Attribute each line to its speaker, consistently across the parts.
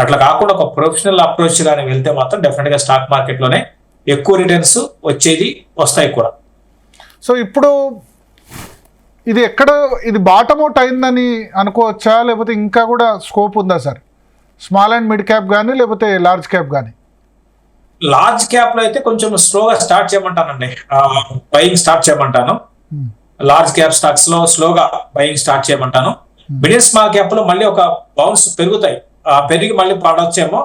Speaker 1: అట్లా కాకుండా ఒక ప్రొఫెషనల్ అప్రోచ్ గానీ వెళ్తే మాత్రం డెఫినెట్ గా స్టాక్ మార్కెట్ లోనే ఎక్కువ రిటర్న్స్ వస్తాయి కూడా.
Speaker 2: సో ఇప్పుడు ఇది ఇది బాటమ్ అవుట్ అయిందని అనుకోవచ్చా, లేకపోతే ఇంకా కూడా స్కోప్ ఉందా sir? Small and mid cap కానీ లేకపోతే లార్జ్ క్యాప్ కానీ?
Speaker 1: లార్జ్ క్యాప్ లో అయితే కొంచెం స్లోగా స్టార్ట్ చేయమంటానండి, బయింగ్ స్టార్ట్ చేయమంటాను. లార్జ్ క్యాప్ స్టాక్స్ లో స్లోగా బయింగ్ స్టార్ట్ చేయమంటాను. మిడిల్ స్మాల్ క్యాప్ లో మళ్ళీ ఒక బౌన్స్ పెరుగుతాయి, పెరిగి మళ్ళీ పడవచ్చేమో.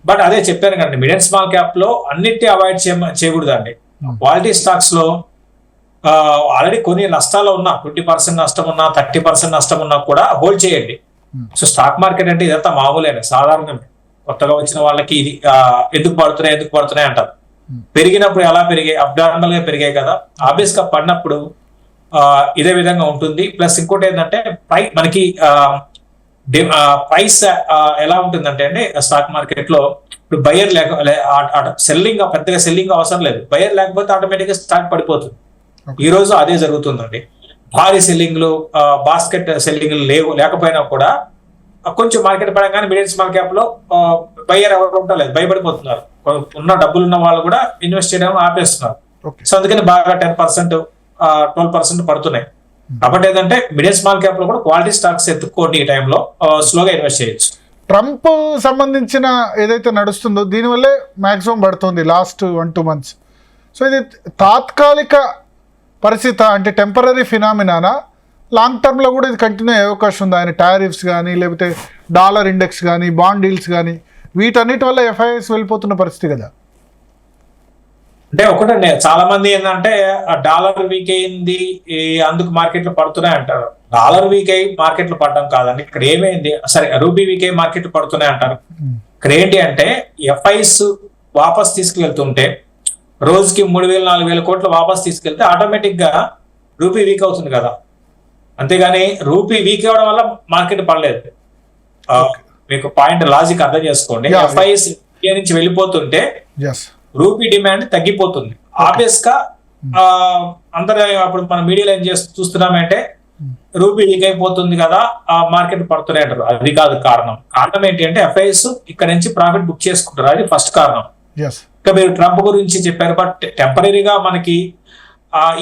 Speaker 1: బట్ అదే చెప్పాను కదండి, మిడిల్ స్మాల్ క్యాప్ లో అన్నిటి అవాయిడ్ చేయకూడదు అండి. క్వాలిటీ స్టాక్స్ లో ఆల్రెడీ కొన్ని నష్టాలు ఉన్నా, 20% నష్టం ఉన్నా, 30% నష్టం ఉన్నా కూడా హోల్డ్ చేయండి. సో స్టాక్ మార్కెట్ అంటే ఇదంతా మామూలేనే, సాధారణమే. కొత్తగా వచ్చిన వాళ్ళకి ఇది ఎందుకు పడుతున్నాయి అంటారు. పెరిగినప్పుడు ఎలా పెరిగాయి, అబ్నార్మల్ గా పెరిగాయి కదా, ఆబ్వియస్ గా పడినప్పుడు ఇదే విధంగా ఉంటుంది. ప్లస్ ఇంకోటి ఏంటంటే మనకి ప్రైస్ ఎలా ఉంటుందంటే అండి, స్టాక్ మార్కెట్ లో ఇప్పుడు బయర్ సెల్లింగ్ పెద్దగా సెల్లింగ్ అవసరం లేదు. బయర్ లేకపోతే ఆటోమేటిక్ గా స్టాక్ పడిపోతుంది. ఈ రోజు అదే జరుగుతుందండి. భారీ సెల్లింగ్లు, బాస్కెట్ సెల్లింగ్లు లేకపోయినా కూడా కొంచెం మార్కెట్ పడంగానే మిడిల్ స్మాల్ క్యాప్ లో బయర్ ఎవరు ఉండలేదు, భయపడిపోతున్నారు. ఉన్న డబ్బులు ఉన్న వాళ్ళు కూడా ఇన్వెస్ట్ చేయడం ఆపేస్తున్నారు. సో అందుకని బాగా 10%, 12% పడుతున్నాయి. కాబట్టి ఏంటంటే మిడిల్ స్మాల్ క్యాప్ లో కూడా క్వాలిటీ స్టాక్స్ ఎత్తుక్కోండి. ఈ టైంలో స్లోగా ఇన్వెస్ట్ చేయొచ్చు.
Speaker 2: ట్రంప్ సంబంధించిన ఏదైతే నడుస్తుందో దీనివల్లే మాక్సిమం పడుతుంది లాస్ట్ 1-2 months. సో ఇది తాత్కాలిక పరిస్థితి అంటే టెంపరీ ఫినామినానా, లాంగ్ టర్మ్లో కూడా ఇది కంటిన్యూ అయ్యే అవకాశం ఉంది? ఆయన టారిఫ్స్ కానీ, లేకపోతే డాలర్ ఇండెక్స్ కానీ, బాండ్ డీల్స్ కానీ, వీటన్నిటి వల్ల ఎఫ్ఐఎస్ వెళ్ళిపోతున్న పరిస్థితి కదా.
Speaker 1: అంటే ఒకటండి, చాలా మంది ఏంటంటే డాలర్ వీక్ అయింది అందుకు మార్కెట్లు పడుతున్నాయి అంటారు. డాలర్ వీక్ అయ్యి మార్కెట్లు పడడం కాదండి. ఇక్కడ ఏమైంది, సరే రూపీ వీక్ అయ్యి మార్కెట్లు పడుతున్నాయి అంటారు. ఇక్కడ ఏంటి అంటే ఎఫ్ఐఎస్ వాపస్ తీసుకువెళ్తుంటే రోజుకి 3,000-4,000 కోట్లు వాపస్ తీసుకెళ్తే ఆటోమేటిక్ గా రూపీ వీక్ అవుతుంది కదా. అంతేగాని రూపీ వీక్ అవ్వడం వల్ల మార్కెట్ పడలేదు. మీకు పాయింట్ లాజిక్ అర్థం చేసుకోండి. ఎఫ్ఐఎస్ ఇండియా నుంచి వెళ్ళిపోతుంటే రూపీ డిమాండ్ తగ్గిపోతుంది. ఆబ్వియస్ గా అందరూ అప్పుడు మన మీడియాలో ఏం చూస్తున్నామంటే రూపీ వీక్ అయిపోతుంది కదా, ఆ మార్కెట్ పడుతున్నాయి అంటారు. అది కాదు కారణం. కారణం ఏంటి అంటే ఎఫ్ఐఎస్ ఇక్కడ నుంచి ప్రాఫిట్ బుక్ చేసుకుంటారు. అది ఫస్ట్ కారణం. ఇంకా మీరు ట్రంప్ గురించి చెప్పారు, బట్ టెంపరీగా మనకి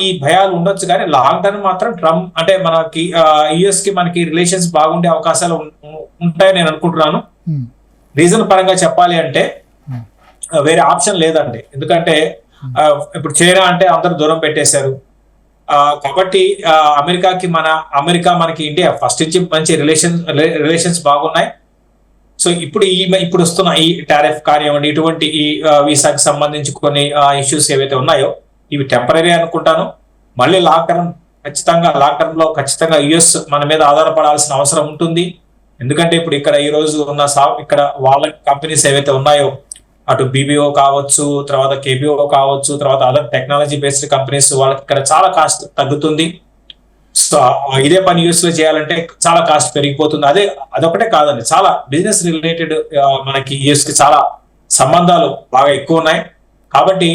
Speaker 1: ఈ భయాలు ఉండొచ్చు, కానీ లాంగ్ టర్మ్ మాత్రం ట్రంప్ అంటే మనకి యుఎస్ కి మనకి రిలేషన్స్ బాగుండే అవకాశాలు ఉంటాయని నేను అనుకుంటున్నాను. రీజన్ పరంగా చెప్పాలి అంటే వేరే ఆప్షన్ లేదండి. ఎందుకంటే ఇప్పుడు చైనా అంటే అందరూ దూరం పెట్టేశారు. కాబట్టి అమెరికా మనకి ఇండియా ఫస్ట్ నుంచి మంచి రిలేషన్స్ బాగున్నాయి. సో ఇప్పుడు వస్తున్న ఈ టారిఫ్ కానివ్వండి, ఇటువంటి ఈ వీసాకి సంబంధించి కొన్ని ఇష్యూస్ ఏవైతే ఉన్నాయో ఇవి టెంపరీ అనుకుంటాను. మళ్ళీ లాంగ్ టర్మ్ లో ఖచ్చితంగా యుఎస్ మన మీద ఆధారపడాల్సిన అవసరం ఉంటుంది. ఎందుకంటే ఇప్పుడు ఇక్కడ ఈ రోజు ఉన్న ఇక్కడ వాళ్ళ కంపెనీస్ ఏవైతే ఉన్నాయో, అటు బీబీఓ కావచ్చు, తర్వాత కేబిఓ కావచ్చు, తర్వాత అదర్ టెక్నాలజీ బేస్డ్ కంపెనీస్, వాళ్ళకి ఇక్కడ చాలా కాస్ట్ తగ్గుతుంది. సో ఇదే పని యూఎస్ లో చేయాలంటే చాలా కాస్ట్ పెరిగిపోతుంది. అదొకటే కాదండి, చాలా బిజినెస్ రిలేటెడ్ మనకి యూఎస్ కి చాలా సంబంధాలు బాగా ఎక్కువ ఉన్నాయి. కాబట్టి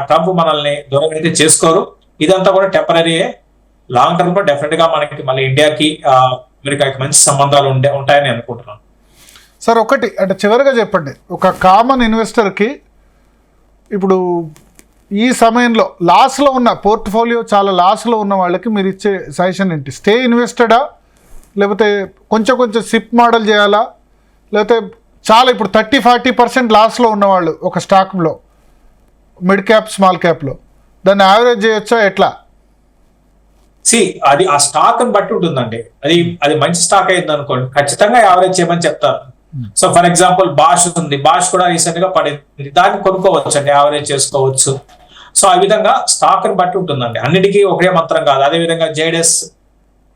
Speaker 1: ట్రంప్ మనల్ని దూరం అయితే చేసుకోరు. ఇదంతా కూడా టెంపరీయే. లాంగ్ టర్మ్ లో డెఫినెట్ గా మనకి మళ్ళీ ఇండియాకి అమెరికాకి మంచి సంబంధాలు ఉంటాయని అనుకుంటున్నాను.
Speaker 2: సార్ ఒకటి అంటే చివరిగా చెప్పండి, ఒక కామన్ ఇన్వెస్టర్కి ఇప్పుడు ఈ సమయంలో లాస్లో ఉన్న పోర్ట్ఫోలియో చాలా లాస్లో ఉన్న వాళ్ళకి మీరు ఇచ్చే సజెషన్ ఏంటి? స్టే ఇన్వెస్టెడా, లేకపోతే కొంచెం సిప్ మోడల్ చేయాలా, లేకపోతే చాలా ఇప్పుడు 30-40% లాస్లో ఉన్నవాళ్ళు ఒక స్టాక్లో మిడ్ క్యాప్ స్మాల్ క్యాప్లో దాన్ని యావరేజ్ చేయొచ్చా ఎట్లా?
Speaker 1: అది ఆ స్టాక్ అని బట్టి ఉంటుందండి. అది మంచి స్టాక్ అయింది అనుకోండి, ఖచ్చితంగా యావరేజ్ చేయమని చెప్తారు. సో ఫర్ ఎగ్జాంపుల్ బాష్ ఉంది, బాష్ కూడా రీసెంట్ గా పడింది, దాన్ని కొనుక్కోవచ్చు అండి, యావరేజ్ చేసుకోవచ్చు. సో ఆ విధంగా స్టాక్ ని బట్టి ఉంటుందండి. అన్నిటికీ ఒకే మంత్రం కాదు. అదే విధంగా జైడస్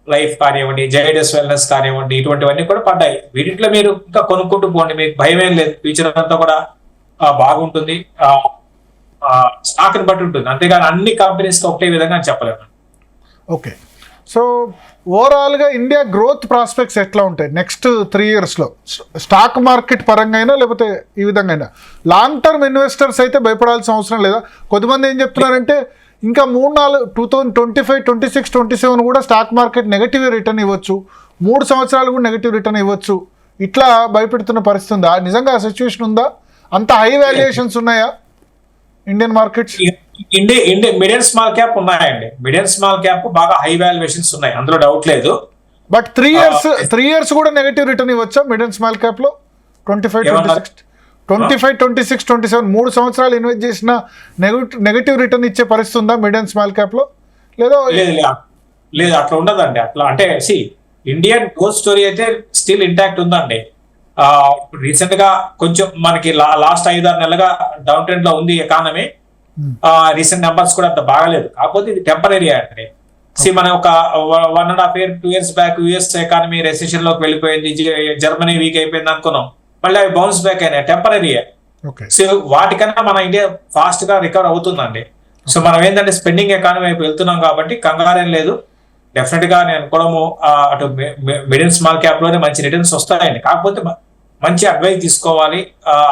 Speaker 1: లైఫ్ కానివ్వండి, జైడస్ వెల్నెస్ కానివ్వండి, ఇటువంటివన్నీ కూడా పడ్డాయి. వీటిలో మీరు ఇంకా కొనుక్కుంటూ పోండి, మీకు భయం ఏం లేదు. ఫ్యూచర్ అంతా కూడా బాగుంటుంది. స్టాక్ ని బట్టి ఉంటుంది, అంతేగాని అన్ని కంపెనీస్ ఒకటే విధంగా చెప్పలేము.
Speaker 2: ఓకే, సో ఓవరాల్గా ఇండియా గ్రోత్ ప్రాస్పెక్ట్స్ ఎట్లా ఉంటాయి నెక్స్ట్ 3 yearsలో? స్టాక్ మార్కెట్ పరంగా అయినా లేకపోతే ఈ విధంగా అయినా లాంగ్ టర్మ్ ఇన్వెస్టర్స్ అయితే భయపడాల్సిన అవసరం లేదా? కొంతమంది ఏం చెప్తున్నారంటే ఇంకా 2025, 26, 27 కూడా స్టాక్ మార్కెట్ నెగటివ్ రిటర్న్ ఇవ్వచ్చు, 3 సంవత్సరాలు కూడా నెగటివ్ రిటర్న్ ఇవ్వచ్చు, ఇట్లా భయపెడుతున్న పరిస్థితి ఉందా? నిజంగా ఆ సిచ్యువేషన్ ఉందా? అంత హై వాల్యుయేషన్స్ ఉన్నాయా Indian markets?
Speaker 1: India mid and small cap ఉన్నాయండి. మిడ్ అండ్ స్మాల్ క్యాప్ బాగా హై వాల్యుయేషన్స్ ఉన్నాయి, అందులో డౌట్ లేదు.
Speaker 2: బట్ 3 years కూడా నెగటివ్ రిటర్న్ ఇవ్వచ్చా మిడ్ అండ్ స్మాల్ క్యాప్ లో? 25, 26, 27 3 సంవత్సరాలు ఇన్వెస్ట్ చేసిన నెగటివ్ రిటర్న్ ఇచ్చే పరిస్థితి ఉందా మిడ్ అండ్ స్మాల్ క్యాప్ లో? లేదా
Speaker 1: లేదు అట్లా ఉండదండి. అట్లా అంటే ఇండియన్ గ్రోత్ స్టోరీ అయితే స్టిల్ ఇంటాక్ట్ ఉందండి. రీసెంట్ గా కొంచెం మనకి లాస్ట్ 5-6 నెలలుగా డౌన్ ట్రెండ్ లో ఉంది ఎకానమీ. రీసెంట్ నెంబర్స్ కూడా అంత బాగలేదు, కాకపోతే ఇది టెంపరీ అండి. మనం ఒక 1.5 year 2 years back US economy recession లోకి వెళ్ళిపోయింది, జర్మనీ వీక్ అయిపోయింది అనుకున్నాం, మళ్ళీ అవి బౌన్స్ బ్యాక్ అయినాయి, టెంపరీ. సో వాటికన్నా మన ఇండియా ఫాస్ట్ గా రికవర్ అవుతుందండి. సో మనం ఏంటంటే స్పెండింగ్ ఎకానమీ వైపు వెళ్తున్నాం కాబట్టి కంగారేం లేదు. డెఫినెట్ గా నేను అనుకోవడము అటు మిడ్ అండ్ స్మాల్ క్యాప్ లోనే మంచి రిటర్న్స్ వస్తాయండి. కాకపోతే మంచి అడ్వైస్ తీసుకోవాలి,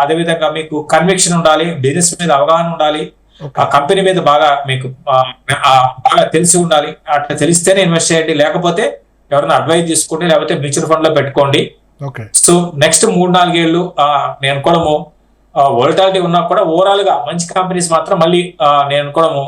Speaker 1: అదేవిధంగా మీకు కన్విక్షన్ ఉండాలి, బిజినెస్ మీద అవగాహన ఉండాలి, ఆ కంపెనీ మీద బాగా మీకు బాగా తెలిసి ఉండాలి. అట్లా తెలిస్తేనే ఇన్వెస్ట్ చేయండి, లేకపోతే ఎవరైనా అడ్వైస్ తీసుకోండి, లేకపోతే మ్యూచువల్ ఫండ్ లో పెట్టుకోండి. సో నెక్స్ట్ 3-4 ఏళ్ళు నేను అనుకోవడము వోల్టాలిటీ ఉన్నా కూడా ఓవరాల్ గా మంచి కంపెనీస్ మాత్రం మళ్ళీ నేను అనుకోవడము